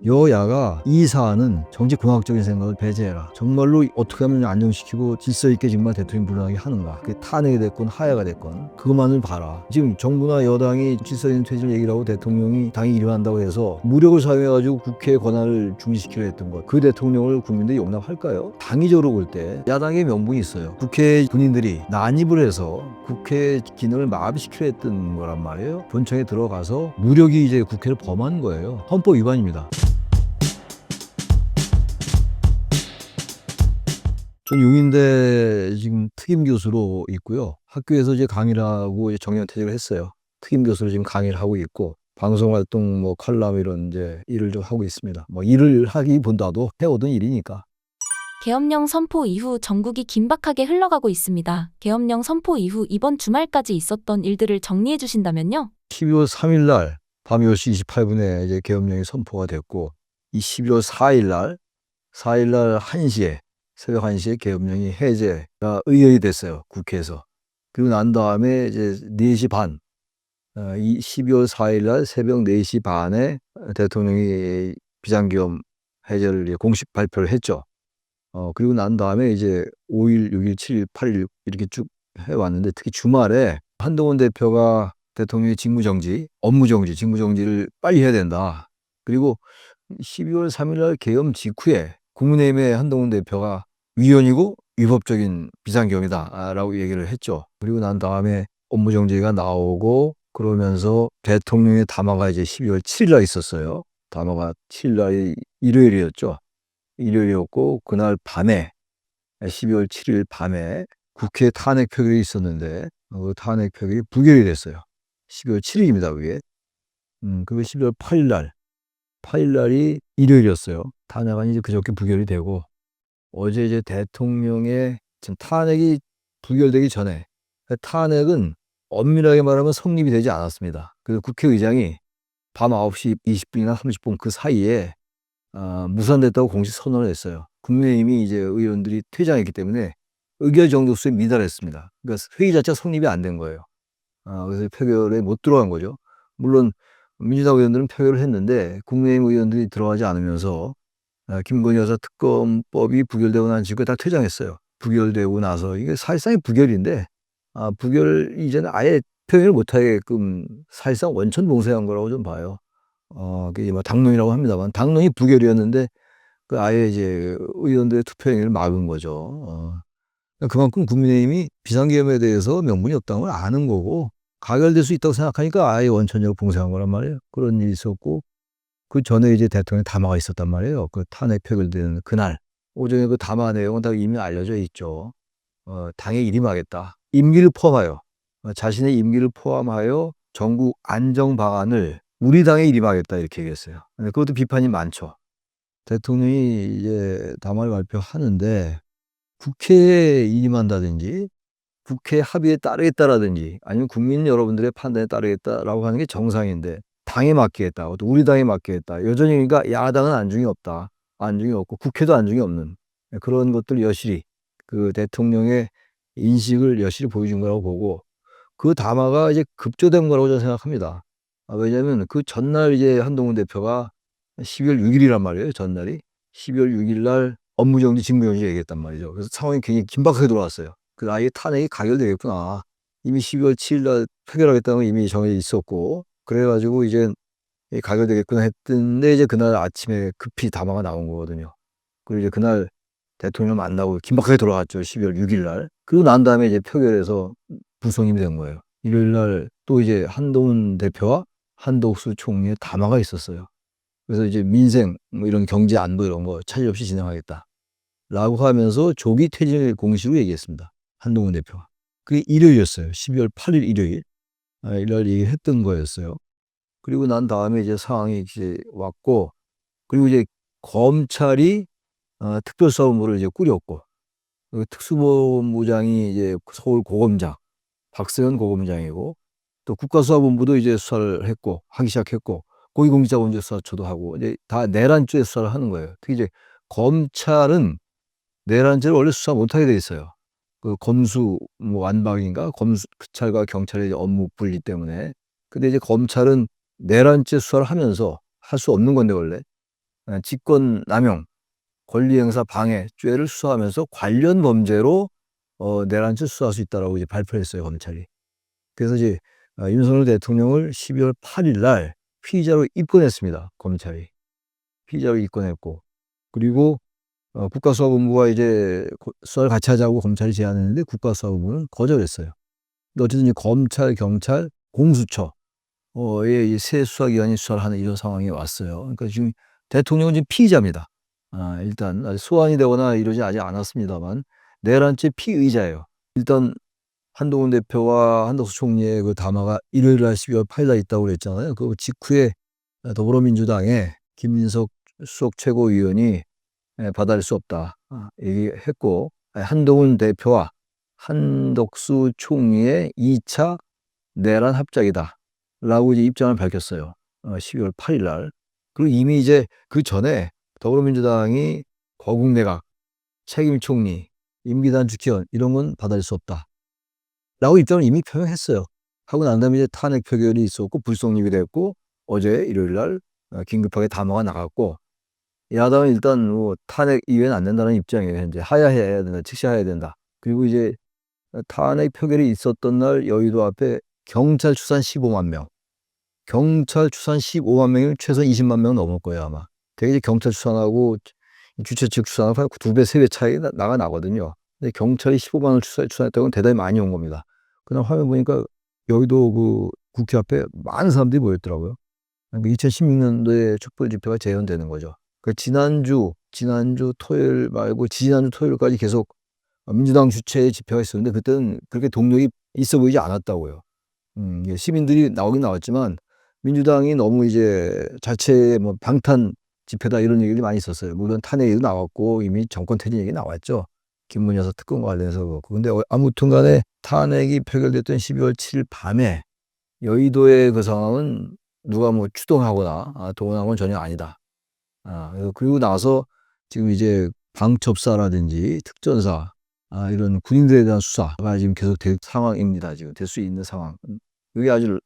여야가 이 사안은 정치공학적인 생각을 배제해라. 정말로 어떻게 하면 안정시키고 질서 있게 정말 대통령 물러나게 하는가. 그게 탄핵이 됐건 하야가 됐건 그것만을 봐라. 지금 정부나 여당이 질서 있는 퇴진을 얘기를 하고 대통령이 당이 일어난다고 해서 무력을 사용해가지고 국회의 권한을 중지시키려 했던 것. 그 대통령을 국민들이 용납할까요? 당위적으로 볼 때 야당의 명분이 있어요. 국회 군인들이 난입을 해서 국회 기능을 마비시키려 했던 거란 말이에요. 본청에 들어가서 무력이 이제 국회를 범한 거예요. 헌법 위반입니다. 전 용인대 지금 특임 교수로 있고요. 학교에서 이제 강의를 하고 이제 정년퇴직을 했어요. 특임 교수로 지금 강의를 하고 있고 방송 활동 뭐 칼럼 이런 이제 일을 좀 하고 있습니다. 뭐 일을 하기보다도 해오던 일이니까. 계엄령 선포 이후 전국이 긴박하게 흘러가고 있습니다. 계엄령 선포 이후 이번 주말까지 있었던 일들을 정리해 주신다면요? 12월 3일 날 밤 10시 28분에 이제 계엄령이 선포가 됐고 이 12월 4일 날 1시에 새벽 1시에 계엄령이 해제가 의결이 됐어요. 국회에서. 그리고 난 다음에 이제 4시 반, 이 12월 4일 날 새벽 4시 반에 대통령이 비상계엄 해제를 공식 발표를 했죠. 그리고 난 다음에 이제 5일, 6일, 7일, 8일 이렇게 쭉 해왔는데 특히 주말에 한동훈 대표가 대통령의 직무정지, 업무정지, 직무정지를 빨리 해야 된다. 그리고 12월 3일 날 계엄 직후에 국민의힘의 한동훈 대표가 위헌이고 위법적인 비상계엄이다라고 얘기를 했죠. 그리고 난 다음에 업무정지가 나오고 그러면서 대통령의 담화가 이제 12월 7일 날 있었어요. 담화가 7일 날이 일요일이었죠. 일요일이었고 그날 밤에 12월 7일 밤에 국회 탄핵 표결이 있었는데 그 탄핵 표결이 부결이 됐어요. 12월 7일입니다. 그게. 그리고 12월 8일 날이 일요일이었어요. 탄핵안이 이제 그저께 부결이 되고 어제 이제 대통령의 지금 탄핵이 부결되기 전에 탄핵은 엄밀하게 말하면 성립이 되지 않았습니다. 그래서 국회의장이 밤 9시 20분이나 30분 그 사이에 무산됐다고 공식 선언을 했어요. 국민의힘이 이제 의원들이 퇴장했기 때문에 의결 정도수에 미달했습니다. 그러니까 회의 자체가 성립이 안 된 거예요. 그래서 표결에 못 들어간 거죠. 물론 민주당 의원들은 표결을 했는데 국민의힘 의원들이 들어가지 않으면서 김건희 여사 특검법이 부결되고 난 직후에 다 퇴장했어요. 부결되고 나서 이게 사실상의 부결인데 부결 이제는 아예 표현을 못하게끔 사실상 원천 봉쇄한 거라고 좀 봐요. 그게 뭐 당론이라고 합니다만 당론이 부결이었는데 그 아예 이제 의원들의 투표 행위를 막은 거죠. 그만큼 국민의힘이 비상계엄에 대해서 명분이 없다는 걸 아는 거고 가결될 수 있다고 생각하니까 아예 원천적으로 봉쇄한 거란 말이에요. 그런 일이 있었고 그 전에 이제 대통령 담화가 있었단 말이에요. 그 탄핵 표결되는 그날 오전에 그 담화 내용은 다 이미 알려져 있죠. 당에 일임하겠다. 임기를 포함하여 자신의 임기를 포함하여 전국 안정 방안을 우리 당에 일임하겠다 이렇게 얘기했어요. 근데 그것도 비판이 많죠. 대통령이 이제 담화를 발표하는데 국회에 일임한다든지 국회 합의에 따르겠다라든지 아니면 국민 여러분들의 판단에 따르겠다라고 하는 게 정상인데 당에 맡기겠다. 또 우리 당에 맡기겠다. 여전히 그러니까 야당은 안중이 없다. 안중이 없고 국회도 안중이 없는 그런 것들 여실히 그 대통령의 인식을 여실히 보여준 거라고 보고 그 담화가 이제 급조된 거라고 저는 생각합니다. 왜냐하면 그 전날 이제 한동훈 대표가 12월 6일이란 말이에요. 전날이 12월 6일 날 업무정지, 직무정지 얘기했단 말이죠. 그래서 상황이 굉장히 긴박하게 돌아왔어요. 그 아예 탄핵이 가결되겠구나. 이미 12월 7일 날 표결하겠다는 건 이미 정해져 있었고 그래가지고 이제 가결되겠구나 했는데 이제 그날 아침에 급히 담화가 나온 거거든요. 그리고 이제 그날 대통령을 만나고 긴박하게 돌아갔죠. 12월 6일 날. 그리고 난 다음에 이제 표결해서 불성립이 된 거예요. 일요일 날 또 이제 한동훈 대표와 한덕수 총리의 담화가 있었어요. 그래서 이제 민생 뭐 이런 경제 안보 이런 거 차질 없이 진행하겠다. 라고 하면서 조기 퇴진을 공식으로 얘기했습니다. 한동훈 대표가. 그게 일요일이었어요. 12월 8일 일요일. 이날 얘기했던 거였어요. 그리고 난 다음에 이제 상황이 이제 왔고, 그리고 이제 검찰이 특별수사본부를 이제 꾸렸고, 그 특수본부장이 이제 서울 고검장, 박세현 고검장이고, 또 국가수사본부도 이제 수사를 했고, 하기 시작했고, 고위공직자범죄수사처도 하고, 이제 다 내란죄 수사를 하는 거예요. 특히 이제 검찰은 내란죄를 원래 수사 못하게 돼 있어요. 그 검수 뭐 완박인가 검찰과 경찰의 업무 분리 때문에. 근데 이제 검찰은 내란죄 수사를 하면서 할 수 없는 건데 원래 직권 남용, 권리행사 방해 죄를 수사하면서 관련 범죄로 내란죄 수사할 수 있다라고 이제 발표했어요, 검찰이. 그래서 이제 윤석열 대통령을 12월 8일 날 피의자로 입건했습니다, 검찰이. 피의자로 입건했고, 그리고 국가수사본부가 이제 수사를 같이 하자고 검찰이 제안했는데 국가수사본부는 거절했어요. 근데 어쨌든 검찰, 경찰, 공수처 이 세 수사기관이 수사를 하는 이런 상황이 왔어요. 그러니까 지금 대통령은 지금 피의자입니다. 일단 아직 소환이 되거나 이러지 아직 않았습니다만 내란죄 피의자예요. 일단 한동훈 대표와 한덕수 총리의 그 담화가 일요일 날 12월 8일 날 있다고 그랬잖아요. 그 직후에 더불어민주당의 김민석 수석 최고위원이 받아들일 수 없다 얘기했고, 한동훈 대표와 한덕수 총리의 2차 내란 합작이다 라고 이제 입장을 밝혔어요. 12월 8일 날. 그리고 이미 이제 그 전에 더불어민주당이 거국내각, 책임총리, 임기단축 기원 이런 건 받아들일 수 없다 라고 입장을 이미 표명했어요. 하고 난 다음에 이제 탄핵 표결이 있었고 불성립이 됐고, 어제 일요일 날 긴급하게 담화가 나갔고, 야당은 일단 뭐 탄핵 이외에는 안 된다는 입장이에요. 현재 하야해야 된다, 즉시하야해야 된다. 그리고 이제 탄핵 표결이 있었던 날 여의도 앞에 경찰 추산 15만 명, 경찰 추산 15만 명이면 최소 20만 명 넘을 거예요, 아마. 되게 이제 경찰 추산하고 주최 측 추산하고 2배, 3배 차이 나거든요. 근데 경찰이 15만 원 추산했다는 건 대단히 많이 온 겁니다. 그날 화면 보니까 여의도 그 국회 앞에 많은 사람들이 모였더라고요. 2016년도에 촛불 집회가 재현되는 거죠. 그 지난주 토요일 말고 지난주 토요일까지 계속 민주당 주최의 집회가 있었는데 그때는 그렇게 동력이 있어 보이지 않았다고요. 시민들이 나오긴 나왔지만 민주당이 너무 이제 자체 뭐 방탄 집회다 이런 얘기들이 많이 있었어요. 물론 탄핵 얘기도 나왔고 이미 정권 퇴진 얘기 나왔죠. 김문희 여사 특검과 관련해서 그렇고. 근데 아무튼 간에 탄핵이 표결됐던 12월 7일 밤에 여의도의 그 상황은 누가 뭐 추동하거나 동원한 건 전혀 아니다. 그리고 나서 지금 이제 방첩사라든지 특전사 이런 군인들에 대한 수사가 지금 계속 될 상황입니다. 지금 될 수 있는 상황. 이게 아주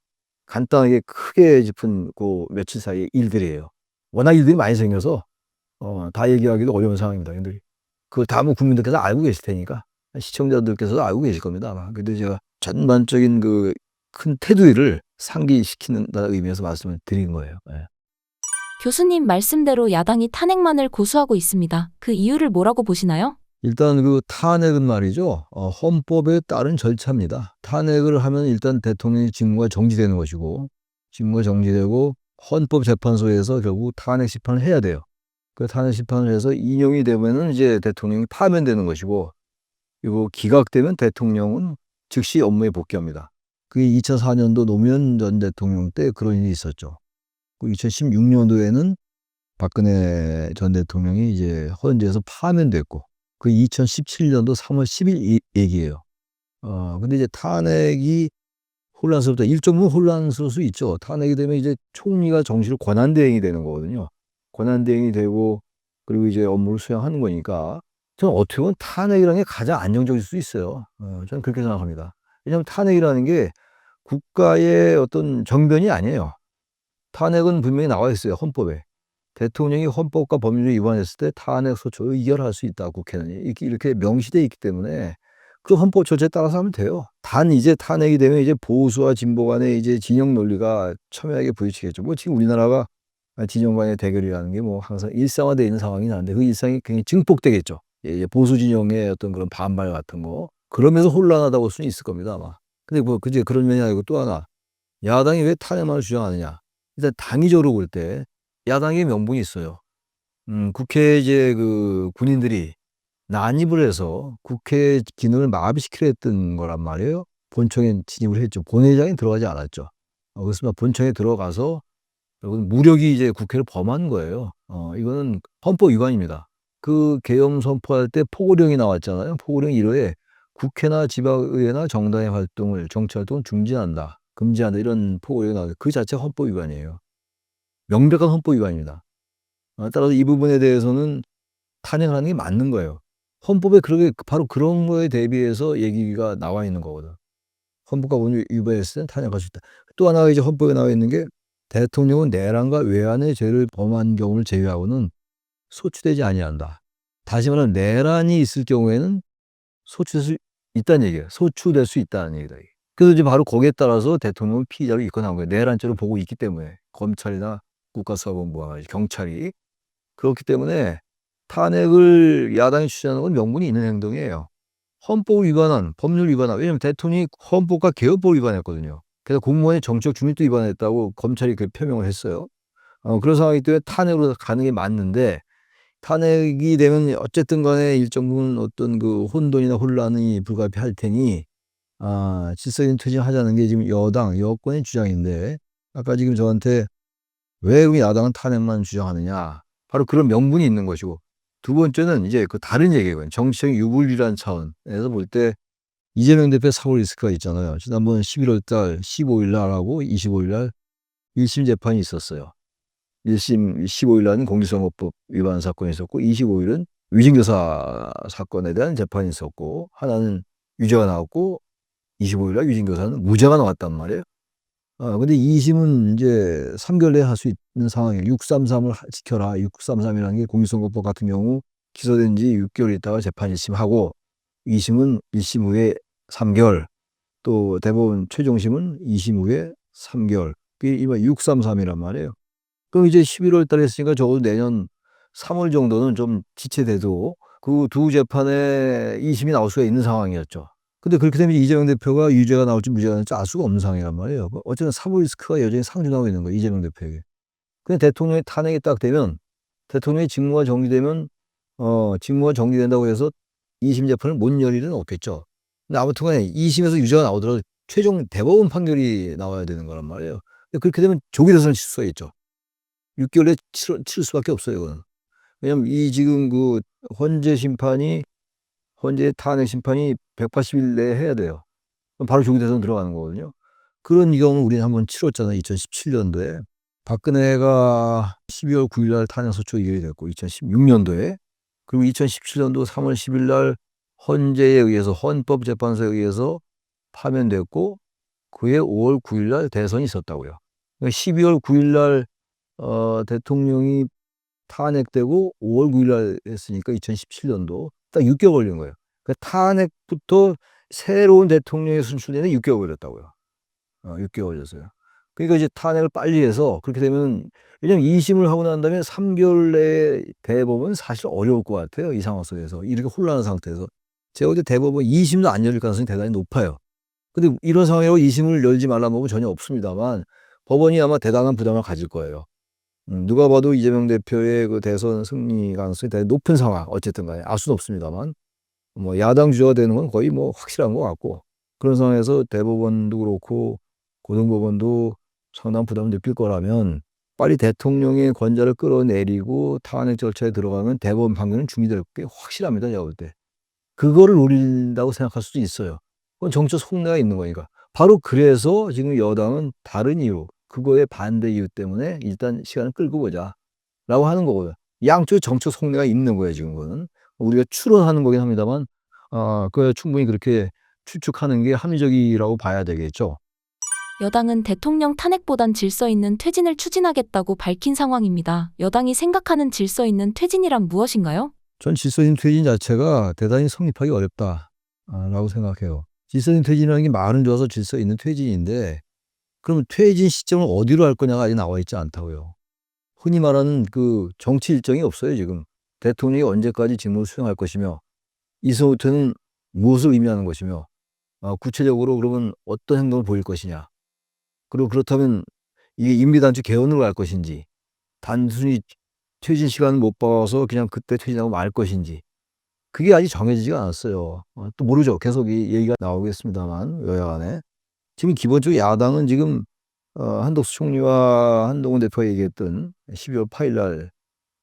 간단하게 크게 짚은 그 며칠 사이의 일들이에요. 워낙 일들이 많이 생겨서 다 얘기하기도 어려운 상황입니다. 근데 그 다음은 국민들께서 알고 계실 테니까 시청자들께서도 알고 계실 겁니다, 아마. 근데 제가 전반적인 그 큰 테두리를 상기시키는다는 의미에서 말씀을 드린 거예요. 예. 교수님 말씀대로 야당이 탄핵만을 고수하고 있습니다. 그 이유를 뭐라고 보시나요? 일단 그 탄핵은 말이죠. 헌법에 따른 절차입니다. 탄핵을 하면 일단 대통령의 직무가 정지되는 것이고, 직무가 정지되고 헌법재판소에서 결국 탄핵 심판을 해야 돼요. 그 탄핵 심판을 해서 인용이 되면은 이제 대통령이 파면되는 것이고, 그리고 기각되면 대통령은 즉시 업무에 복귀합니다. 그게 2004년도 노무현 전 대통령 때 그런 일이 있었죠. 그 2016년도에는 박근혜 전 대통령이 이제 헌재에서 파면됐고, 그 2017년도 3월 10일 얘기예요. 근데 이제 탄핵이 혼란스럽다. 일정 부분 혼란스러울 수 있죠. 탄핵이 되면 이제 총리가 정식으로 권한대행이 되는 거거든요. 권한대행이 되고, 그리고 이제 업무를 수행하는 거니까, 저는 어떻게 보면 탄핵이라는 게 가장 안정적일 수 있어요. 저는 그렇게 생각합니다. 왜냐하면 탄핵이라는 게 국가의 어떤 정변이 아니에요. 탄핵은 분명히 나와 있어요, 헌법에. 대통령이 헌법과 법률을 위반했을 때 탄핵 소추 의결할 수 있다, 국회는. 이렇게 명시되어 있기 때문에 그 헌법 절차에 따라서 하면 돼요. 단 이제 탄핵이 되면 이제 보수와 진보 간의 이제 진영 논리가 첨예하게 부딪히겠죠. 뭐 지금 우리나라가 진영 간의 대결이라는 게 뭐 항상 일상화되어 있는 상황이 나는데 그 일상이 굉장히 증폭되겠죠. 보수 진영의 어떤 그런 반발 같은 거. 그러면서 혼란하다고 볼 수는 있을 겁니다, 아마. 근데 뭐 그제 그런 면이 아니고 또 하나, 야당이 왜 탄핵만을 주장하느냐. 일단 당위적으로 볼 때 야당의 명분이 있어요. 국회 이제 그 군인들이 난입을 해서 국회 기능을 마비시키려 했던 거란 말이에요. 본청에 진입을 했죠. 본회의장에 들어가지 않았죠. 그렇습니다. 본청에 들어가서 결국은 무력이 이제 국회를 범한 거예요. 이거는 헌법 위반입니다. 그 계엄 선포할 때 포고령이 나왔잖아요. 포고령 1호에 국회나 지방의회나 정당의 활동을, 정치 활동을 중지한다, 금지한다, 이런 포고령이 나와요. 그 자체가 헌법 위반이에요. 명백한 헌법 위반입니다. 따라서 이 부분에 대해서는 탄핵하는 게 맞는 거예요. 헌법에 그렇게 바로 그런 거에 대비해서 얘기가 나와 있는 거거든. 헌법과 법률 위반했을 땐 탄핵할 수 있다. 또 하나가 이제 헌법에 나와 있는 게 대통령은 내란과 외환의 죄를 범한 경우를 제외하고는 소추되지 아니한다. 다시 말하면 내란이 있을 경우에는 소추될 수 있다는 얘기예요. 소추될 수 있다는 얘기다. 그래서 이제 바로 거기에 따라서 대통령은 피의자로 입건한 거예요. 내란죄로 보고 있기 때문에 검찰이나 국가수사본부와 경찰이. 그렇기 때문에 탄핵을 야당이 추진하는 건 명분이 있는 행동이에요. 헌법을 위반한, 법률 위반한, 왜냐하면 대통령이 헌법과 개헌법을 위반했거든요. 그래서 공무원의 정치적 중립도 위반했다고 검찰이 그 표명을 했어요. 그런 상황이기 때문에 탄핵으로 가는 게 맞는데, 탄핵이 되면 어쨌든 간에 일정 부분 어떤 그 혼돈이나 혼란이 불가피할 테니, 질서있는 퇴진하자는 게 지금 여권의 주장인데, 아까 지금 저한테 왜 우리 야당은 탄핵만 주장하느냐. 바로 그런 명분이 있는 것이고, 두 번째는 이제 그 다른 얘기예요. 정치적 유불리라는 차원에서 볼 때 이재명 대표 사고 리스크가 있잖아요. 지난번 11월 달 15일 날하고 25일 날 1심 재판이 있었어요. 1심 15일 날은 공직선거법 위반 사건이 있었고 25일은 위증교사 사건에 대한 재판이 있었고 하나는 유죄가 나왔고 25일 날 위증교사는 무죄가 나왔단 말이에요. 근데 2심은 이제 3개월 내에 할 수 있는 상황이에요. 633을 지켜라. 633이라는 게 공직선거법 같은 경우 기소된 지 6개월 있다가 재판 1심 하고 2심은 1심 후에 3개월 또 대법원 최종심은 2심 후에 3개월. 그게 일반 633이란 말이에요. 그럼 이제 11월 달에 했으니까 적어도 내년 3월 정도는 좀 지체돼도 그 두 재판에 2심이 나올 수가 있는 상황이었죠. 근데 그렇게 되면 이재명 대표가 유죄가 나올지 무죄가 나올지 알 수가 없는 상황이란 말이에요. 어쨌든 사법 리스크가 여전히 상존하고 있는 거예요. 이재명 대표에게. 근데 대통령의 탄핵이 딱 되면 대통령의 직무가 정지되면 직무가 정지된다고 해서 2심 재판을 못 열 일은 없겠죠. 근데 아무튼 간에 2심에서 유죄가 나오더라도 최종 대법원 판결이 나와야 되는 거란 말이에요. 근데 그렇게 되면 조기 대선을 칠 수가 있죠. 6개월에 칠 수밖에 없어요, 이거는. 왜냐면 이 지금 그 헌재 탄핵 심판이 180일 내에 해야 돼요. 그럼 바로 조기 대선 들어가는 거거든요. 그런 경우는 우리는 한번 치렀잖아요. 2017년도에. 박근혜가 12월 9일 날 탄핵 소추 의결이 됐고 2016년도에 그리고 2017년도 3월 10일 날 헌재에 의해서 헌법재판소에 의해서 파면됐고 그해 5월 9일 날 대선이 있었다고요. 그러니까 12월 9일 날 대통령이 탄핵되고 5월 9일 날 했으니까 2017년도 딱 6개월 걸린 거예요. 그러니까 탄핵부터 새로운 대통령이 선출되는 6개월 걸렸다고요. 6개월 걸렸어요. 그러니까 이제 탄핵을 빨리 해서 그렇게 되면 왜냐면 2심을 하고 난 다음에 3개월 내에 대법은 사실 어려울 것 같아요. 이 상황 속에서. 이렇게 혼란한 상태에서. 제가 볼 때 대법원 2심도 안 열릴 가능성이 대단히 높아요. 근데 이런 상황이라고 2심을 열지 말라는 법은 전혀 없습니다만 법원이 아마 대단한 부담을 가질 거예요. 누가 봐도 이재명 대표의 그 대선 승리 가능성이 대단히 높은 상황. 어쨌든 간에 알 수는 없습니다만 뭐 야당 주자가 되는 건 거의 뭐 확실한 것 같고 그런 상황에서 대법원도 그렇고 고등법원도 상당한 부담을 느낄 거라면 빨리 대통령의 권좌를 끌어내리고 탄핵 절차에 들어가면 대법원 판결은 중지될 게 확실합니다. 제가 볼 때. 그거를 노린다고 생각할 수도 있어요. 그건 정치적 속내가 있는 거니까. 바로 그래서 지금 여당은 다른 이유, 그거에 반대 이유 때문에 일단 시간을 끌고 보자 라고 하는 거고요. 양쪽에 정치적 속내가 있는 거예요. 지금 그거는. 우리가 추론하는 거긴 합니다만 그 충분히 그렇게 추측하는 게 합리적이라고 봐야 되겠죠. 여당은 대통령 탄핵보단 질서 있는 퇴진을 추진하겠다고 밝힌 상황입니다. 여당이 생각하는 질서 있는 퇴진이란 무엇인가요? 전 질서있는 퇴진 자체가 대단히 성립하기 어렵다라고 생각해요. 질서있는 퇴진이라는 게 말은 좋아서 질서 있는 퇴진인데 그러면 퇴진 시점을 어디로 할 거냐가 아직 나와 있지 않다고요. 흔히 말하는 그 정치 일정이 없어요. 지금. 대통령이 언제까지 직무를 수행할 것이며 이후부터는 무엇을 의미하는 것이며 구체적으로 그러면 어떤 행동을 보일 것이냐. 그리고 그렇다면 이게 임기단체 개헌으로 갈 것인지 단순히 퇴진 시간을 못 봐서 그냥 그때 퇴진하고 말 것인지 그게 아직 정해지지가 않았어요. 또 모르죠. 계속 이 얘기가 나오겠습니다만 여야 간에. 지금 기본적으로 야당은 지금 한덕수 총리와 한동훈 대표가 얘기했던 12월 8일 날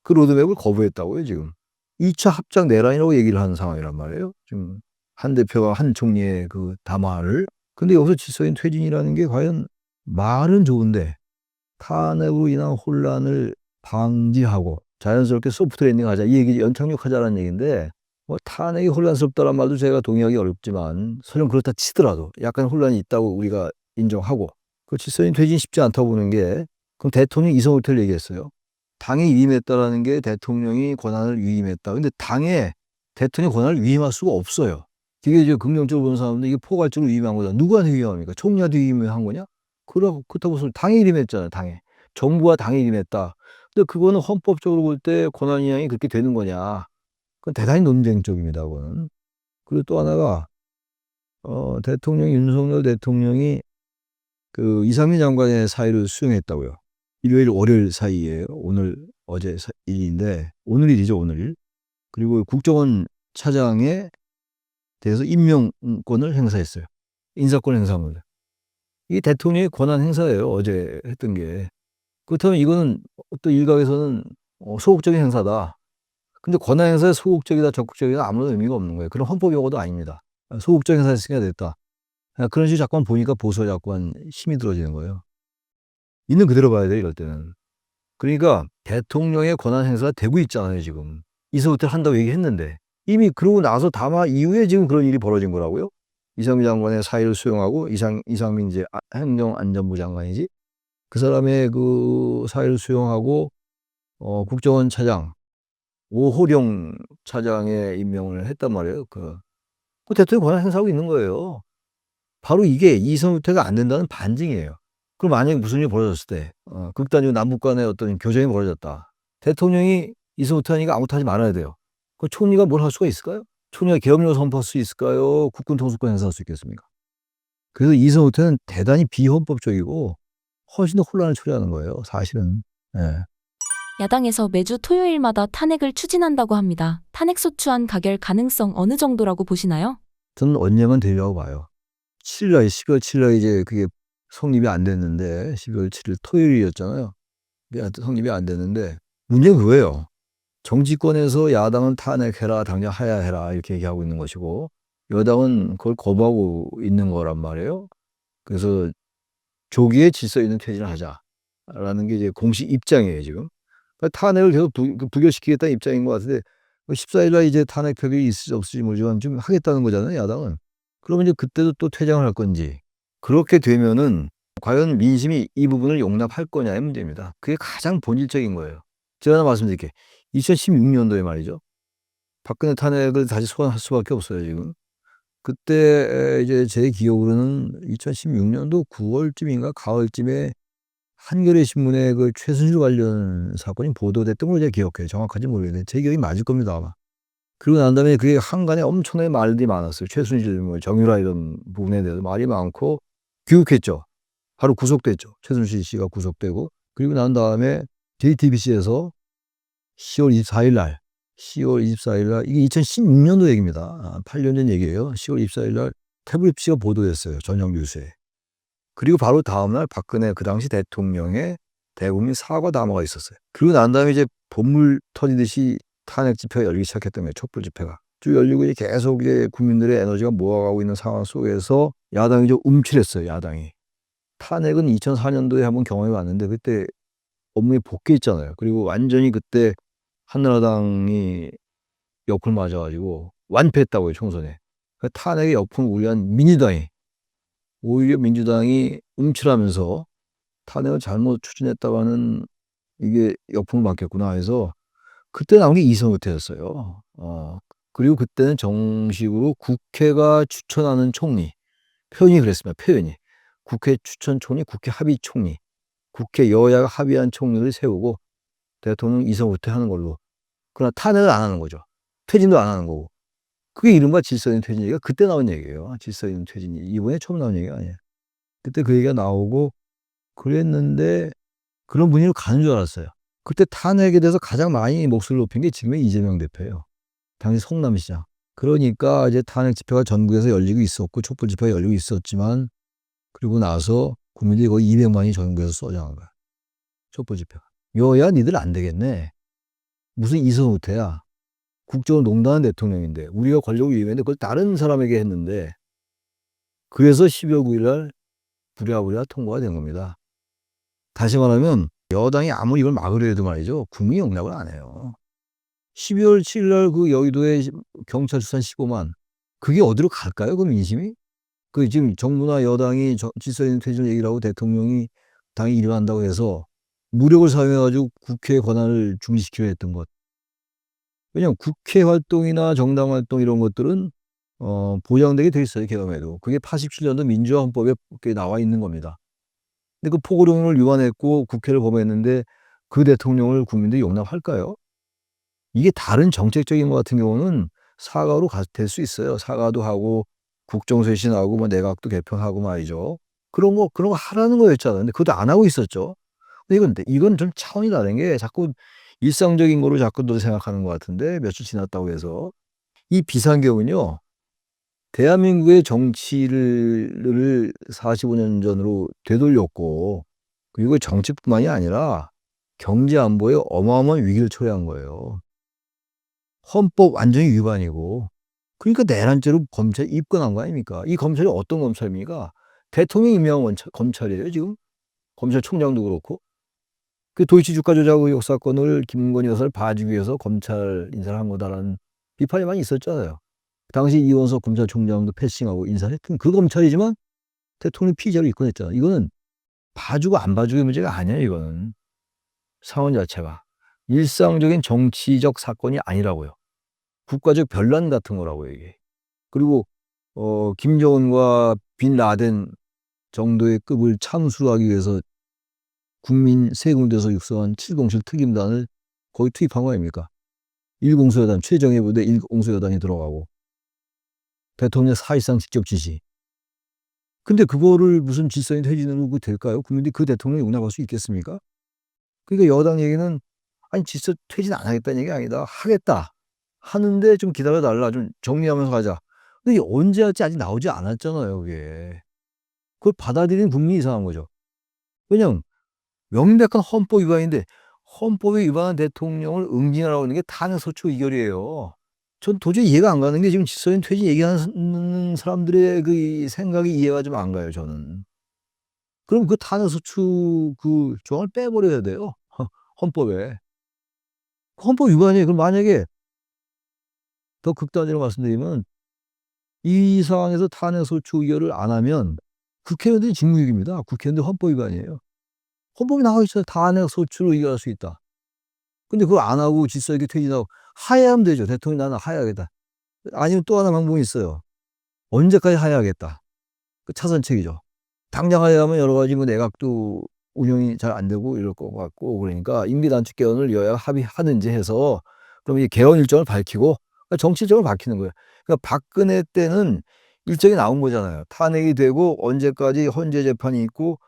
그 로드맵을 거부했다고요. 지금. 2차 합작 내란이라고 얘기를 하는 상황이란 말이에요. 지금 한 대표가 한 총리의 그 담화를. 근데 여기서 질서인 퇴진이라는 게 과연 말은 좋은데 탄핵으로 인한 혼란을 방지하고 자연스럽게 소프트 랜딩하자 이 얘기 연착륙하자라는 얘기인데 뭐 탄핵이 혼란스럽다는 말도 제가 동의하기 어렵지만 설령 그렇다 치더라도 약간 혼란이 있다고 우리가 인정하고 그 질서인 퇴진 쉽지 않다고 보는 게 그럼 대통령이 이성호텔을 얘기했어요. 당에 위임했다라는 게 대통령이 권한을 위임했다. 근데 당에 대통령 권한을 위임할 수가 없어요. 이게 이제 긍정적으로 보는 사람들 이게 포괄적으로 위임한 거다. 누구한테 위임합니까? 총리한테 위임을 한 거냐? 그렇다고 해서 당에 위임했잖아요. 당에. 정부와 당에 위임했다. 근데 그거는 헌법적으로 볼 때 권한 이양이 그렇게 되는 거냐? 그건 대단히 논쟁적입니다. 그거는. 그리고 또 하나가 윤석열 대통령이 그 이상민 장관의 사의를 수용했다고요. 일요일 월요일 사이에 오늘 어제 일인데 오늘 일이죠. 오늘 일. 그리고 국정원 차장에 대해서 임명권을 행사했어요. 인사권 행사합니다. 이게 대통령의 권한 행사예요. 어제 했던 게. 그렇다면 이거는 어떤 일각에서는 소극적인 행사다. 근데 권한 행사에 소극적이다 적극적이다 아무런 의미가 없는 거예요. 그런 헌법 용어도 아닙니다. 소극적인 행사 했으니까 됐다. 그런 식으로 자꾸만 보니까 보수가 자꾸만 힘이 들어지는 거예요. 있는 그대로 봐야 돼요. 이럴 때는. 그러니까 대통령의 권한 행사가 되고 있잖아요. 지금. 이서부터 한다고 얘기했는데 이미 그러고 나서 담화 이후에 지금 그런 일이 벌어진 거라고요. 이상민 장관의 사의를 수용하고 이상민 이제 행정안전부 장관이지. 그 사람의 그 사의를 수용하고 국정원 차장 오호령 차장의 임명을 했단 말이에요. 그 대통령 권한 행사하고 있는 거예요. 바로 이게 이성유태가 안 된다는 반증이에요. 그럼 만약에 무슨 일이 벌어졌을 때 극단적으로 남북 간의 어떤 교전이 벌어졌다. 대통령이 이성유태하니까 아무것도 하지 말아야 돼요. 그 총리가 뭘 할 수가 있을까요? 총리가 계엄령을 선포할 수 있을까요? 국군 통수권 행사할 수 있겠습니까? 그래서 이성유태는 대단히 비헌법적이고 훨씬 더 혼란을 초래하는 거예요. 사실은. 예. 야당에서 매주 토요일마다 탄핵을 추진한다고 합니다. 탄핵 소추안 가결 가능성 어느 정도라고 보시나요? 저는 언젠간 되리라고 봐요. 7일 12월 7일 이제 그게 성립이 안 됐는데 12월 7일 토요일이었잖아요. 성립이 안 됐는데 문제는 그거예요. 정치권에서 야당은 탄핵해라, 당장 하야 해라 이렇게 얘기하고 있는 것이고 여당은 그걸 거부하고 있는 거란 말이에요. 그래서 조기에 질서 있는 퇴진을 하자라는 게 이제 공식 입장이에요 지금. 그러니까 탄핵을 계속 부결시키겠다는 입장인 것 같은데 14일 날 이제 탄핵 표결이 있을지 없을지 모르지만 좀 하겠다는 거잖아요 야당은. 그러면 이제 그때도 또 퇴장을 할 건지 그렇게 되면은 과연 민심이 이 부분을 용납할 거냐의 문제입니다. 그게 가장 본질적인 거예요. 제가 하나 말씀드릴게요. 2016년도에 말이죠. 박근혜 탄핵을 다시 소환할 수밖에 없어요 지금. 그때 이제 제 기억으로는 2016년도 9월쯤인가 가을쯤에 한겨레 신문에 그 최순실 관련 사건이 보도됐던 걸 제가 기억해요. 정확하지 모르겠는데 제 기억이 맞을 겁니다 아마. 그리고 난 다음에 그게 한간에 엄청나게 말들이 많았어요. 최순실, 뭐 정유라 이런 부분에 대해서 말이 많고 귀국했죠. 바로 구속됐죠. 최순실 씨가 구속되고 그리고 난 다음에 JTBC에서 10월 24일 날 이게 2016년도 얘기입니다. 8년 전 얘기예요. 10월 24일 날 태블릿 씨가 보도됐어요. 저녁 뉴스에. 그리고 바로 다음 날 박근혜 그 당시 대통령의 대국민 사과 담화가 있었어요. 그리고 난 다음에 이제 본물 터지듯이 탄핵 집회가 열리기 시작했던 거예요. 촛불 집회가. 쭉 열리고 이제 계속 이제 국민들의 에너지가 모아가고 있는 상황 속에서 야당이 좀 움츠렸어요. 야당이. 탄핵은 2004년도에 한번 경험해 봤는데 그때 업무에 복귀했잖아요. 그리고 완전히 그때 한나라당이 옆을 맞아가지고 완패했다고요. 총선에. 그 탄핵의 옆을 우려한 민주당이 오히려 민주당이 움츠라면서 탄핵을 잘못 추진했다고 하는 이게 역풍을 맞겠구나 해서 그때 나온 게 이성유태였어요. 그리고 그때는 정식으로 국회가 추천하는 총리, 표현이 그랬습니다. 표현이. 국회 추천 총리, 국회 합의 총리, 국회 여야가 합의한 총리를 세우고 대통령 이성유태 하는 걸로. 그러나 탄핵을 안 하는 거죠. 퇴진도 안 하는 거고. 그게 이른바 질서 있는 퇴진 얘기가 그때 나온 얘기예요. 질서 있는 퇴진이. 이번에 처음 나온 얘기가 아니에요. 그때 그 얘기가 나오고 그랬는데 그런 분위기로 가는 줄 알았어요. 그때 탄핵에 대해서 가장 많이 목소리를 높인 게 지금의 이재명 대표예요. 당시 성남시장. 그러니까 이제 탄핵 집회가 전국에서 열리고 있었고 촛불 집회가 열리고 있었지만 그리고 나서 국민들이 거의 200만이 전국에서 쏘장한 거야. 촛불 집회가. 여야 니들 안 되겠네. 무슨 이성우태야. 국정을 농단한 대통령인데 우리가 권력을 위임했는데 그걸 다른 사람에게 했는데 그래서 12월 9일 날 부랴부랴 통과가 된 겁니다. 다시 말하면 여당이 아무리 이걸 막으려 해도 말이죠. 국민이 용납을 안 해요. 12월 7일 날 그 여의도에 경찰 수산 15만. 그게 어디로 갈까요? 그 민심이? 그 지금 정부나 여당이 질서 있는 퇴진을 얘기를 하고 대통령이 당이 일어난다고 해서 무력을 사용해가지고 국회의 권한을 중지시키려 했던 것. 왜냐하면 국회 활동이나 정당 활동 이런 것들은 보장되게 돼 있어요. 계엄에도. 그게 87년도 민주화 헌법에 그게 나와 있는 겁니다. 근데 그 포고령을 위반했고 국회를 범했는데 그 대통령을 국민들이 용납할까요? 이게 다른 정책적인 것 같은 경우는 사과로 될 수 있어요. 사과도 하고 국정쇄신하고 뭐 내각도 개편하고 말이죠. 그런 거 하라는 거였잖아요. 근데 그것도 안 하고 있었죠. 근데 이건 좀 차원이 다른 게 자꾸 일상적인 거로 자꾸 너 생각하는 것 같은데 며칠 지났다고 해서 이 비상계엄은요. 대한민국의 정치를 45년 전으로 되돌렸고 그리고 정치뿐만이 아니라 경제 안보에 어마어마한 위기를 초래한 거예요. 헌법 완전히 위반이고 그러니까 내란죄로 검찰이 입건한 거 아닙니까? 이 검찰이 어떤 검찰입니까? 대통령이 임명한 검찰이에요 지금. 검찰총장도 그렇고. 그 도이치 주가 조작 의혹 사건을 김건희 여사를 봐주기 위해서 검찰 인사를 한 거다라는 비판이 많이 있었잖아요. 당시 이원석 검찰총장도 패싱하고 인사를 했던 그 검찰이지만 대통령 피의자로 입건했잖아요. 이거는 봐주고 안 봐주고의 문제가 아니에요. 이거는 상황 자체가 일상적인 정치적 사건이 아니라고요. 국가적 변란 같은 거라고요 이게. 그리고 김정은과 빈 라덴 정도의 급을 참수하기 위해서 국민 세 군데서 육성한 707 특임단을 거의 투입한 거 아닙니까? 1공수여단 최정예 부대 1공수여단이 들어가고 대통령 사실상 직접 지시. 근데 그거를 무슨 질서인 퇴진으로 될까요? 국민들이 그 대통령을 용납할 수 있겠습니까? 그러니까 여당 얘기는 아니 질서 퇴진 안 하겠다는 얘기 아니다. 하겠다. 하는데 좀 기다려 달라. 좀 정리하면서 가자. 근데 언제 할지 아직 나오지 않았잖아요, 그게. 그걸 받아들이는 국민이 이상한 거죠. 왜냐면 명백한 헌법 위반인데 헌법에 위반한 대통령을 응징하라고 하는 게 탄핵소추 의결이에요. 전 도저히 이해가 안 가는 게 지금 질서인 퇴진 얘기하는 사람들의 그 생각이 이해가 좀 안 가요, 저는. 그럼 그 탄핵소추 그 조항을 빼버려야 돼요. 헌법에. 헌법 위반이에요. 그럼 만약에 더 극단적으로 말씀드리면 이 상황에서 탄핵소추 의결을 안 하면 국회의원들이 직무유기입니다. 국회의원들 헌법 위반이에요. 헌법이 나와 있어요. 탄핵소추를 의결할 수 있다. 근데 그걸 안 하고 질서 있게 퇴진하고 하야하면 되죠. 대통령이 나는 하야하겠다. 아니면 또 하나 방법이 있어요. 언제까지 하야하겠다. 그 차선책이죠. 당장 하야하면 여러 가지 뭐 내각도 운영이 잘 안 되고 이럴 것 같고 그러니까 임기단축 개헌을 여야가 합의하는지 해서 그럼 이 개헌 일정을 밝히고 그러니까 정치 일정을 밝히는 거예요. 그러니까 박근혜 때는 일정이 나온 거잖아요. 탄핵이 되고 언제까지 헌재 재판이 있고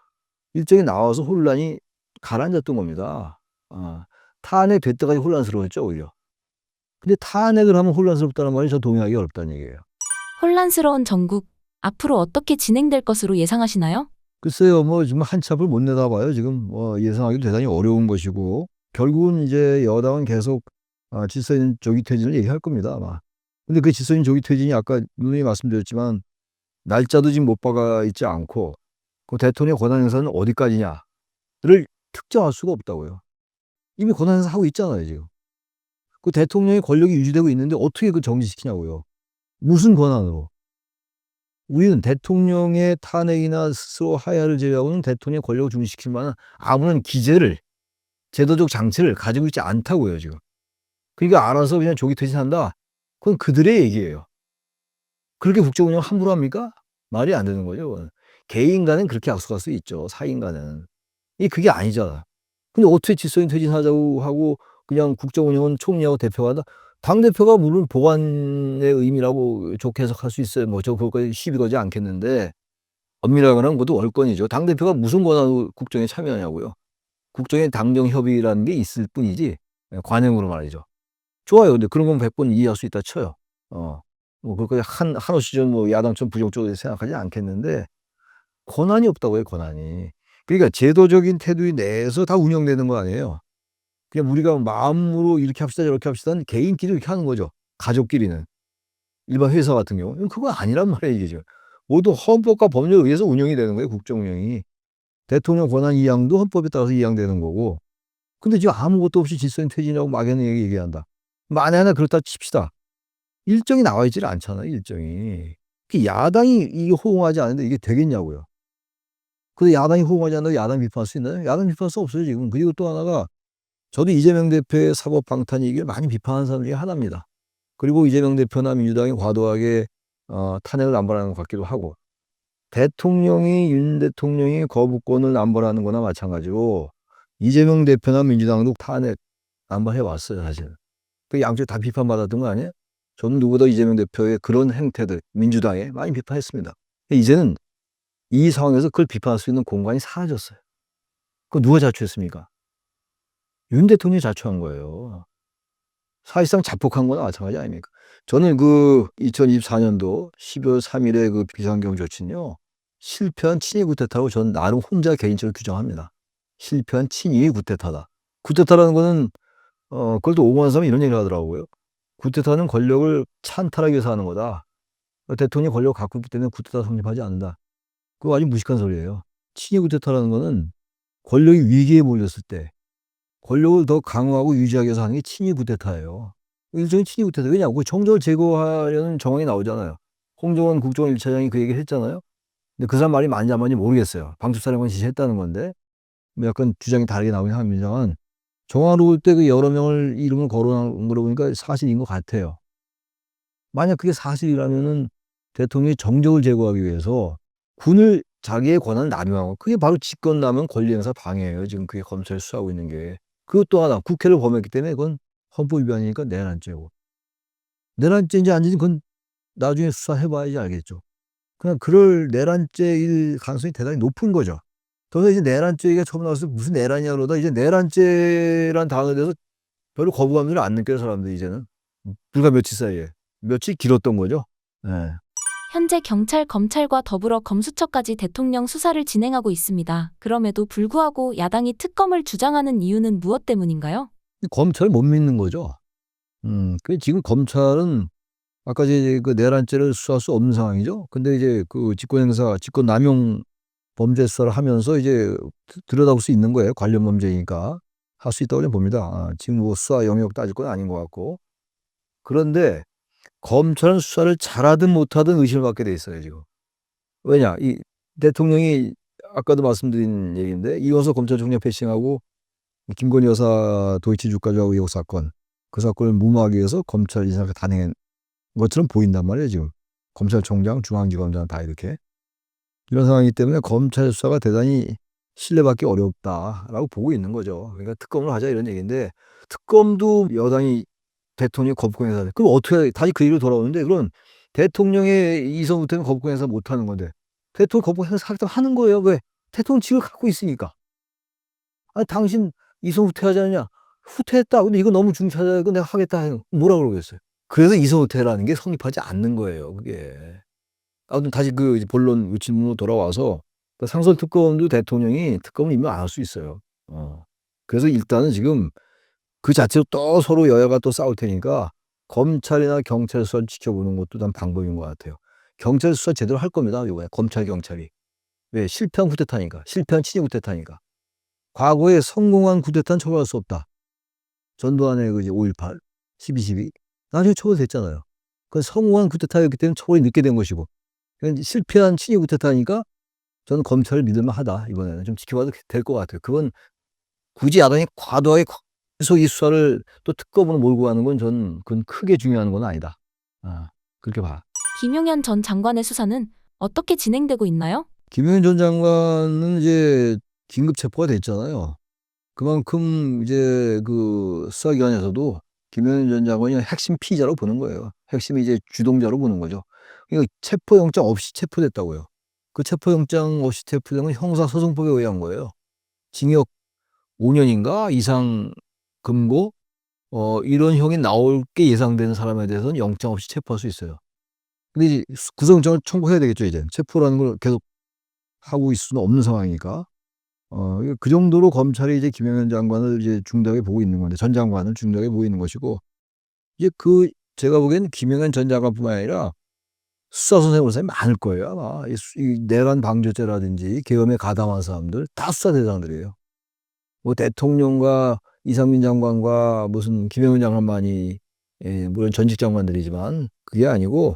일정이 나와서 혼란이 가라앉았던 겁니다. 탄핵 될 때까지 혼란스러웠죠 오히려. 근데 탄핵을 하면 혼란스럽다는 말이 저 동의하기 어렵다는 얘기예요. 혼란스러운 전국, 앞으로 어떻게 진행될 것으로 예상하시나요? 글쎄요, 뭐 지금 한치 앞을 못 내다봐요. 지금 예상하기도 대단히 어려운 것이고 결국은 이제 여당은 계속 질서 있는 조기 퇴진을 얘기할 겁니다 아마. 근데 그 질서 있는 조기 퇴진이 아까 누누이 말씀드렸지만 날짜도 지금 못 박아 있지 않고 그 대통령 권한 행사는 어디까지냐를 특정할 수가 없다고요. 이미 권한 행사 하고 있잖아요 지금. 그 대통령의 권력이 유지되고 있는데 어떻게 그 정지시키냐고요. 무슨 권한으로. 우리는 대통령의 탄핵이나 스스로 하야를 제외하고는 대통령의 권력을 중지시킬 만한 아무런 기제를 제도적 장치를 가지고 있지 않다고요 지금. 그러니까 알아서 그냥 조기 퇴진한다. 그건 그들의 얘기예요. 그렇게 국정 운영 함부로 합니까? 말이 안 되는 거죠. 그건. 개인 간은 그렇게 약속할 수 있죠. 사인 간은. 그게 아니잖아. 근데 어떻게 질서인 퇴진하자고 하고 그냥 국정 운영은 총리하고 대표가 한다? 당대표가 물론 보관의 의미라고 좋게 해석할 수 있어요. 뭐 저 그것까지 시비 걸지 않겠는데 엄밀하거나 그것도 월권이죠. 당대표가 무슨 권한으로 국정에 참여하냐고요. 국정에 당정협의라는 게 있을 뿐이지 관행으로 말이죠. 좋아요. 근데 그런 건 100번 이해할 수 있다 쳐요. 뭐 그것까지 한없이 좀 뭐 야당처럼 부정적으로 생각하지 않겠는데 권한이 없다고요, 권한이. 그러니까 제도적인 테두리 내에서 다 운영되는 거 아니에요. 그냥 우리가 마음으로 이렇게 합시다 저렇게 합시다는 개인끼리 이렇게 하는 거죠. 가족끼리는. 일반 회사 같은 경우. 그거 아니란 말이에요, 이게 지금. 모두 헌법과 법률에 의해서 운영이 되는 거예요, 국정 운영이. 대통령 권한 이양도 헌법에 따라서 이양되는 거고. 근데 지금 아무것도 없이 질서인 퇴진이라고 막연히 얘기한다. 만에 하나 그렇다 칩시다. 일정이 나와 있질 않잖아요, 일정이. 야당이 이게 호응하지 않는데 이게 되겠냐고요. 근데 야당이 호응하지 않는다고 야당 비판할 수 있나요? 야당 비판할 수 없어요, 지금. 그리고 또 하나가 저도 이재명 대표의 사법 방탄 얘기를 많이 비판하는 사람 중에 하나입니다. 그리고 이재명 대표나 민주당이 과도하게 탄핵을 남발하는 것 같기도 하고, 윤 대통령이 거부권을 남발하는 거나 마찬가지로 이재명 대표나 민주당도 탄핵 남발해 왔어요, 사실. 그 양쪽 다 비판받았던 거 아니에요? 저는 누구보다 이재명 대표의 그런 행태들, 민주당에 많이 비판했습니다. 이제는 이 상황에서 그걸 비판할 수 있는 공간이 사라졌어요. 그거 누가 자초했습니까? 윤 대통령이 자초한 거예요. 사실상 자폭한 거나 마찬가지 아닙니까? 저는 그 2024년도 12월 3일에 그 비상경 조치는요, 실패한 친위 쿠데타라고 저는 나름 혼자 개인적으로 규정합니다. 실패한 친위 쿠데타다. 쿠데타라는 거는 그걸 또 옹호하는 사람이 이런 얘기를 하더라고요. 쿠데타는 권력을 찬탈하기 위해서 하는 거다. 대통령이 권력을 갖고 있기 때문에 쿠데타 성립하지 않는다. 그거 아주 무식한 소리예요. 친위 쿠데타라는 거는 권력이 위기에 몰렸을 때 권력을 더 강화하고 유지하기 위해서 하는 게 친위 쿠데타예요. 일종의 친위 쿠데타. 왜냐하면 그 정적을 제거하려는 정황이 나오잖아요. 홍정원 국정원 1차장이 그 얘기를 했잖아요. 근데 그 사람 말이 맞는지 안 맞는지 모르겠어요. 방첩사령관이 지시했다는 건데 뭐 약간 주장이 다르게 나오긴 합니다만, 정화로울 때 그 여러 명을 이름을 거론한 거 보니까 사실인 것 같아요. 만약 그게 사실이라면은 대통령이 정적을 제거하기 위해서 군을 자기의 권한을 남용하고, 그게 바로 직권남용 권리행사 방해예요. 지금 그게 검찰이 수사하고 있는 게. 그것 또 하나 국회를 범했기 때문에 그건 헌법 위반이니까 내란죄고. 내란죄인지 아닌지 그건 나중에 수사해봐야지 알겠죠. 그냥 그럴 내란죄일 가능성이 대단히 높은 거죠. 그래서 이제 내란죄가 처음 나왔을 때 무슨 내란이야 그러다 이제 내란죄란 단어에 대해서 별로 거부감을 안 느껴요, 사람들이 이제는. 불과 며칠 사이에. 며칠 길었던 거죠. 네. 현재 경찰, 검찰과 더불어 검수처까지 대통령 수사를 진행하고 있습니다. 그럼에도 불구하고 야당이 특검을 주장하는 이유는 무엇 때문인가요? 검찰을 못 믿는 거죠. 그 지금 검찰은 아까 이제 그 내란죄를 수사할 수 없는 상황이죠. 근데 이제 그 직권남용 범죄 수사를 하면서 이제 들여다볼 수 있는 거예요. 관련 범죄니까 할 수 있다고 저는 봅니다. 지금 뭐 수사 영역 따질 건 아닌 것 같고. 그런데 검찰은 수사를 잘하든 못하든 의심을 받게 돼 있어요, 지금. 왜냐, 이 대통령이 아까도 말씀드린 얘기인데, 이원석 검찰총장 패싱하고 김건희 여사 도이치 주가 조작 의혹 사건, 그 사건을 무마하기 위해서 검찰 인사가 단행한 것처럼 보인단 말이에요, 지금. 검찰총장, 중앙지검장 다 이렇게. 이런 상황이기 때문에 검찰 수사가 대단히 신뢰받기 어렵다라고 보고 있는 거죠. 그러니까 특검을 하자 이런 얘기인데, 특검도 여당이 대통령이 거부권 행사. 그럼 어떻게 다시 그 얘기로 돌아오는데, 그럼 대통령의 이성부터는 거부권 행사 못 하는 건데 대통령 거부권 행사 하는 거예요. 왜? 대통령 직을 갖고 있으니까. 아니 당신 이성 후퇴하지 않느냐? 후퇴했다. 근데 이거 너무 중차자. 이거 내가 하겠다. 뭐라 그러겠어요? 그래서 이성 후퇴라는 게 성립하지 않는 거예요. 그게. 아무튼 다시 그 본론 질문으로 돌아와서, 상설 특검도 대통령이 특검을 임명 안 할 수 있어요. 그래서 일단은 지금 그 자체로 또 서로 여야가 또 싸울 테니까 검찰이나 경찰 수사를 지켜보는 것도 난 방법인 것 같아요. 경찰 수사 제대로 할 겁니다, 이번에. 검찰, 경찰이. 왜? 실패한 쿠데타니까. 실패한 친위 쿠데타니까. 과거에 성공한 쿠데타는 처벌할 수 없다. 전두환의 그 5.18, 12.12. 나중에 처벌됐잖아요. 그건 성공한 쿠데타였기 때문에 처벌이 늦게 된 것이고. 그러니까 실패한 친위 쿠데타니까 저는 검찰을 믿을만 하다. 이번에는 좀 지켜봐도 될 것 같아요. 그건 굳이 야당이 과도하게 계속 이 수사를 또 특검으로 몰고 가는 건 저는 그건 크게 중요한 건 아니다. 그렇게 봐. 김용현 전 장관의 수사는 어떻게 진행되고 있나요? 김용현 전 장관은 이제 긴급 체포가 됐잖아요. 그만큼 이제 그 수사기관에서도 김용현 전 장관이 핵심 피의자로 보는 거예요. 핵심 이제 주동자로 보는 거죠. 그러니까 체포영장 없이 체포됐다고요. 그 체포영장 없이 체포된 건 형사소송법에 의한 거예요. 징역 5년인가 이상 금고 이런 형이 나올 게 예상되는 사람에 대해서는 영장 없이 체포할 수 있어요. 근데 이제 구속영장을 청구해야 되겠죠, 이제. 체포라는 걸 계속 하고 있을 수는 없는 상황이니까. 그 정도로 검찰이 이제 김용현 장관을 이제 중대하게 보고 있는 건데, 전 장관을 중대하게 보고 있는 것이고, 이제 제가 보기에는 김용현 전 장관뿐만 아니라 수사 선생님 사람이 많을 거예요, 아마. 이 내란 방조죄라든지 계엄에 가담한 사람들 다 수사 대상들이에요. 뭐 대통령과 이상민 장관과 무슨 김용현 장관만이, 물론 전직 장관들이지만 그게 아니고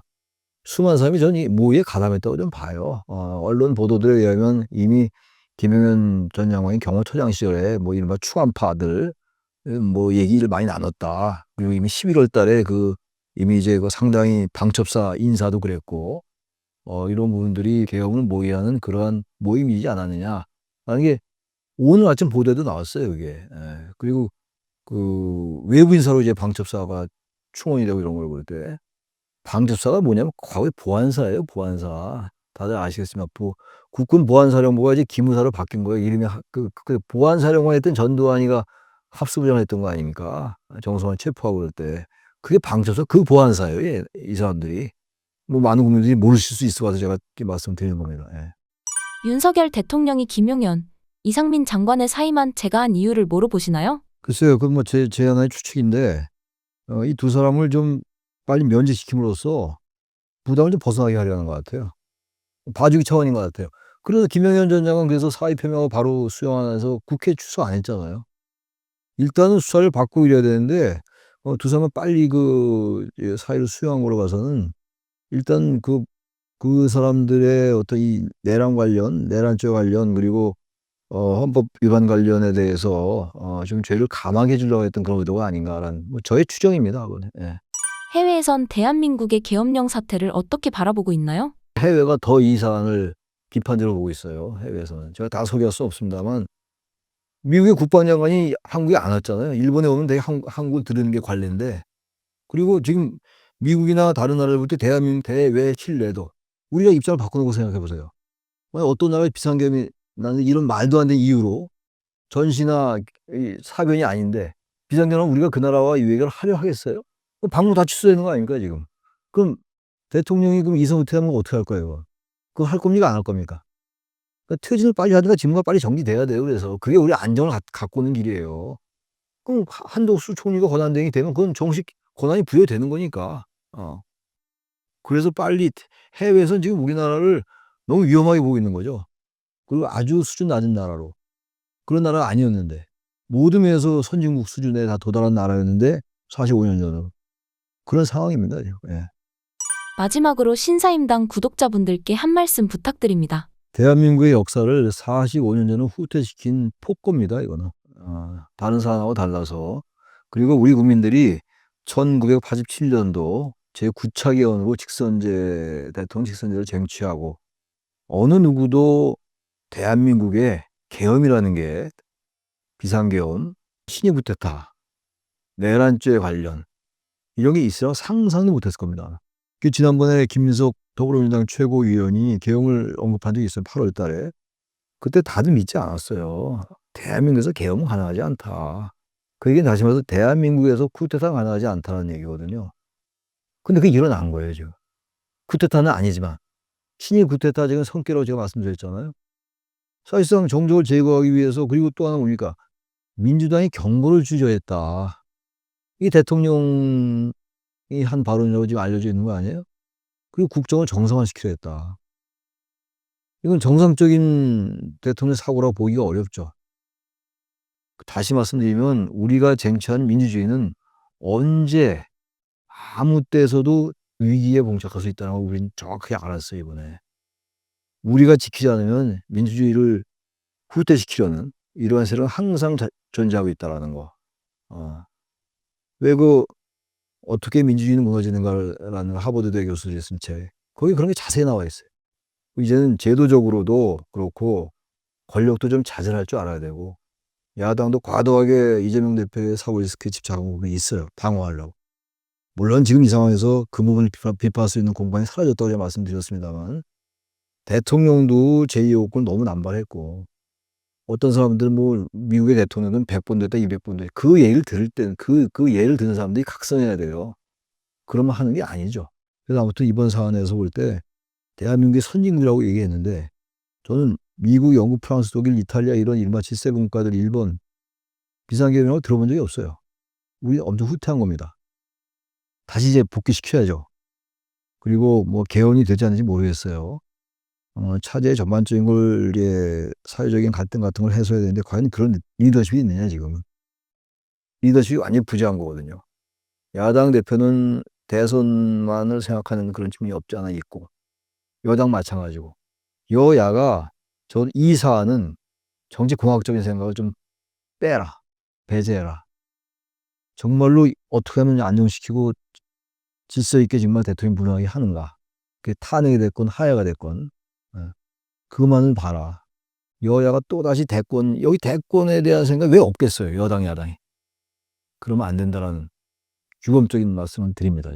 수많은 사람이 저는 이 모의에 가담했다고 좀 봐요. 언론 보도들에 의하면 이미 김영현 전 장관이 경호처장 시절에 뭐 이른바 추간파들 뭐 얘기를 많이 나눴다. 그리고 이미 11월 달에 이미 이제 상당히 방첩사 인사도 그랬고, 이런 부분들이 계엄을 모의하는 그러한 모임이지 않았느냐. 라는 게 오늘 아침 보도에도 나왔어요, 그게. 예. 그리고 외부 인사로 이제 방첩사가 충원이 되고 이런 걸 볼 때, 방첩사가 뭐냐면 과거에 보안사예요, 보안사. 다들 아시겠지만, 국군 보안사령부가 이제 기무사로 바뀐 거예요. 이름이, 보안사령관 했던 전두환이가 합수부장을 했던 거 아닙니까? 정성환 체포하고 그럴 때. 그게 방첩사, 그 보안사예요, 이 사람들이. 뭐 많은 국민들이 모르실 수 있어 가지고 제가 이렇게 말씀드리는 겁니다. 예. 윤석열 대통령이 김용현, 이상민 장관의 사임한 제가한 이유를 뭐로 보시나요? 글쎄요, 그건 뭐 제 하나의 추측인데, 이 두 사람을 좀 빨리 면직시킴으로써 부담을 좀 벗어나게 하려는 것 같아요. 봐주기 차원인 것 같아요. 그래서 김영현 전 장관 그래서 사의 표명을 바로 수용하면서 국회에 출석 안 했잖아요. 일단은 수사를 받고 이래야 되는데, 두 사람은 빨리 사의를 수용한 거로 봐서는 일단 그 사람들의 어떤 이 내란죄 관련, 그리고 헌법 위반 관련에 대해서 좀 죄를 감하게 해주려고 했던 그런 의도가 아닌가라는 뭐 저의 추정입니다. 그건. 예. 해외에선 대한민국의 계엄령 사태를 어떻게 바라보고 있나요? 해외가 더 이 사안을 비판적으로 보고 있어요. 해외에서는. 제가 다 소개할 수 없습니다만 미국의 국방장관이 한국에 안 왔잖아요. 일본에 오면 되게 한국을 들으는 게 관례인데, 그리고 지금 미국이나 다른 나라를 볼 때 대한민국 대외 신뢰도 우리가 입장을 바꾸는 거 생각해 보세요. 만약 어떤 나라의 비상계엄이 나는 이런 말도 안 되는 이유로 전시나 이 사변이 아닌데 비상계엄은 우리가 그 나라와 이 얘기를 하려 하겠어요? 그럼 방문 다 취소되는 거 아닙니까 지금? 그럼 대통령이 그럼 이성후퇴하면 어떻게 할 거예요? 그거 할 겁니까 안 할 겁니까? 그러니까 퇴진을 빨리 하든가 직무가 빨리 정리돼야 돼요. 그래서 그게 우리 안정을 갖고 오는 길이에요. 그럼 한덕수 총리가 권한대행이 되면 그건 정식 권한이 부여되는 거니까. 그래서 빨리 해외에서는 지금 우리나라를 너무 위험하게 보고 있는 거죠. 그리고 아주 수준 낮은 나라로. 그런 나라가 아니었는데. 모든 면에서 선진국 수준에 다 도달한 나라였는데 45년 전으로. 그런 상황입니다. 지금. 예. 마지막으로 신사임당 구독자분들께 한 말씀 부탁드립니다. 대한민국의 역사를 45년 전에 후퇴시킨 폭거입니다. 이거는. 다른 사안하고 달라서. 그리고 우리 국민들이 1987년도 제9차 개헌으로 대통령 직선제를 쟁취하고 어느 누구도 대한민국의 계엄이라는 게 비상계엄, 신입 쿠데타, 내란죄 관련 이런 게 있으라고 상상도 못했을 겁니다. 지난번에 김민석 더불어민주당 최고위원이 계엄을 언급한 적이 있어요. 8월 달에. 그때 다들 믿지 않았어요. 대한민국에서 계엄은 가능하지 않다. 그 얘기는 다시 말해서 대한민국에서 쿠데타가 가능하지 않다는 얘기거든요. 근데 그게 일어난 거예요, 지금. 쿠데타는 아니지만. 신입 쿠데타 지금 성격으로 제가 말씀드렸잖아요. 사실상 정적을 제거하기 위해서, 그리고 또 하나 뭡니까? 민주당이 경고를 주저했다. 이게 대통령이 한 발언이라고 지금 알려져 있는 거 아니에요? 그리고 국정을 정상화시키려 했다. 이건 정상적인 대통령 사고라고 보기가 어렵죠. 다시 말씀드리면 우리가 쟁취한 민주주의는 언제 아무 때서도 위기에 봉착할 수 있다는 걸 우리는 정확하게 알았어요, 이번에. 우리가 지키지 않으면 민주주의를 후퇴시키려는 이러한 세력은 항상 존재하고 있다는 거. 왜 어떻게 민주주의는 무너지는가라는 하버드대 교수들이 쓴 책. 거기 그런 게 자세히 나와 있어요. 이제는 제도적으로도 그렇고 권력도 좀 자제할 줄 알아야 되고, 야당도 과도하게 이재명 대표의 사고 리스크에 집착하고 있어요. 방어하려고. 물론 지금 이 상황에서 그 부분을 비판할 수 있는 공간이 사라졌다고 제가 말씀드렸습니다만, 대통령도 제2호국을 너무 남발했고, 어떤 사람들은 뭐 미국의 대통령은 100번 됐다 200번 됐다 그 얘기를 들을 때는 그 예를 듣는 사람들이 각성해야 돼요. 그러면 하는 게 아니죠. 그래서 아무튼 이번 사안에서 볼 때 대한민국의 선진국이라고 얘기했는데, 저는 미국, 영국, 프랑스, 독일, 이탈리아 이런 이른바 7세 국가들, 일본 비상계엄이라고 들어본 적이 없어요. 우리 엄청 후퇴한 겁니다. 다시 이제 복귀시켜야죠. 그리고 뭐 개헌이 되지 않는지 모르겠어요. 차제의 전반적인 걸 이제 사회적인 갈등 같은 걸 해소해야 되는데 과연 그런 리더십이 있느냐 지금은. 리더십이 완전히 부재한 거거든요. 야당 대표는 대선만을 생각하는 그런 측면이 없지 않아 있고, 여당 마찬가지고, 여야가 이 사안은 정치공학적인 생각을 좀 빼라. 배제해라. 정말로 어떻게 하면 안정시키고 질서 있게 정말 대통령 무능하게 하는가. 그게 탄핵이 됐건 하야가 됐건 그것만을 봐라. 여야가 또다시 여기 대권에 대한 생각이 왜 없겠어요. 여당 야당이. 그러면 안 된다라는 규범적인 말씀을 드립니다.